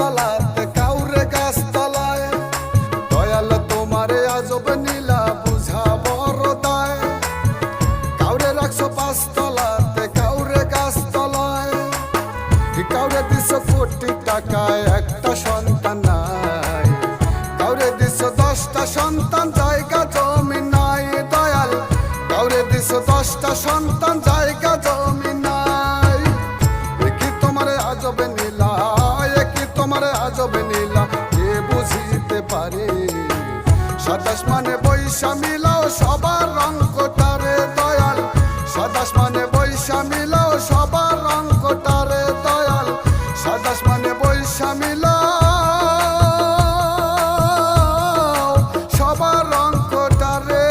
তলাতে কাউরে গাছ তলায়। দয়াল তোমারে আজব নীলা বুঝা বড় দায়। কাউরে রাখছো 5 তলাতে কাউরে গাছ তলায়। কাউরে দিছো কোটি টাকায় একটা সন্তান নাই। কাউরে দিছো 10টা সন্তান জায়গা জমি নাই। দয়াল কাউরে দিছো 10টা সন্তান জায়গা জমি নাই। কি তোমারে আজব নীলা, কি তোমারে আজব নীলা কে বুঝিতে পারে। 27 মানে বৈশা মিলাও সবার রং কোটারে। দয়াল 27 মানে বৈশা মিলাও সবার রং কোটারে। দয়াল 27 মানে বৈশা মিলাও সবার রং কোটারে।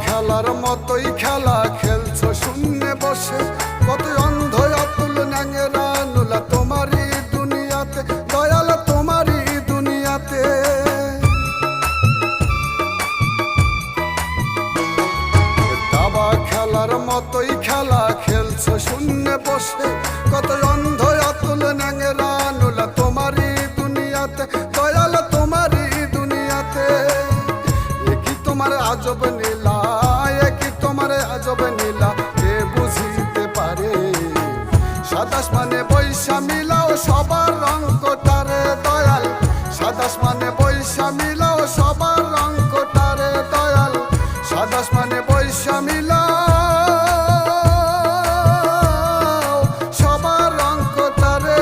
খেলার মতোই খেলা খেলছো শূন্যে বসে। কত অন্ধ অতুল ন্যাঙেরা নুলা তোমারই দুনিয়াতে। দয়াল তোমারই দুনিয়াতে। দাবা খেলার মতোই খেলা খেলছো শূন্যে বসে। কত অন্ধ অতুল ন্যাঙেরা নুলা তোমারই দুনিয়াতে। দয়াল তোমারই দুনিয়াতে। কি তোমার আজব নীলা, কি তোমার আজব নীলা কে বুঝিতে পারে। 27 মানে বৈশা মিলাও সবার রং কোটারে। দয়াল 27 মানে বৈশা মিলাও সবার রং কোটারে। দয়াল 27 মানে বৈশা মিলাও সবার রং কোটারে।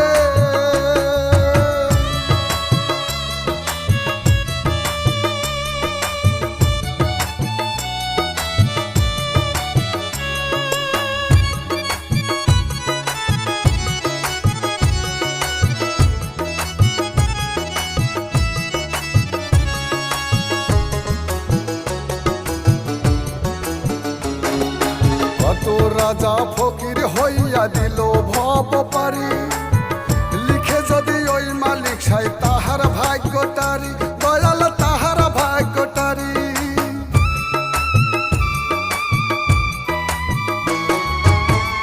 কত রাজা ফকির হইয়া দিল ভব পারি। লিখে যদি ওই মালিক সাই তাহার ভাগ্যটারি। দয়াল তাহার ভাগ্যটারি।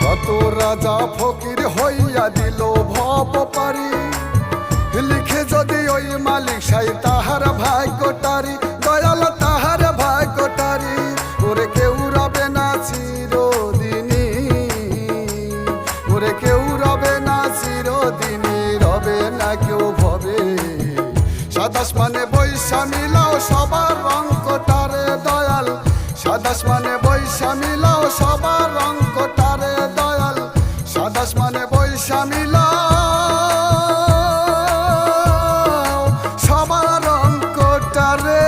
কত রাজা ফকির হইয়া দিল ভব পারি। লিখে যদি ওই মালিক সাই তাহার ভাগ্যটারি। দয়াল তাহার ভাগ্যটারি। ওরে কেউ রবে না চিরদিনই। ওরে কেউ রবে না চিরদিনই। রবে না কেউ ভবে। 27 মানে বৈশা মিলাও সবার রং কোটারে। দয়াল 27 মানে বৈশা মিলাও সবার রং কোটারে। দয়াল 27 মানে বৈশা মিলাও সবার রং কোটারে।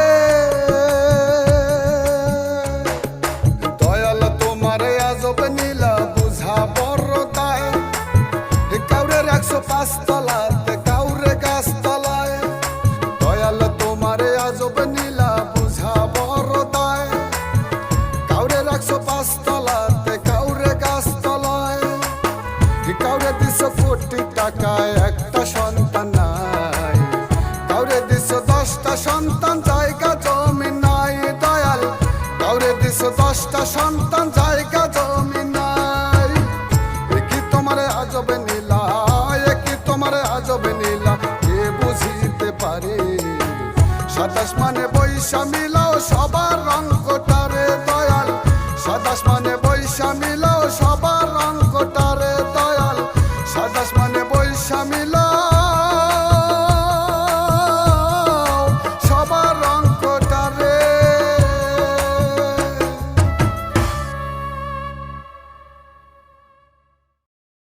দয়াল তোমারে আজব নীলা বুঝা বড় দায়। কাউরে রাখছো 5 তলাতে কাউরে গাছ তলায়। দয়াল তোমারে আজব নীলা বুঝা বড় দায়। কাউরে রাখছো 5 তলাতে কাউরে গাছ তলায়। কাউরে দিছো কোটি টাকায় একটা সন্তান নাই। কাউরে দিছো 10টা সন্তান জায়গা জমি নাই। দয়াল কাউরে দিছো 10টা সন্তান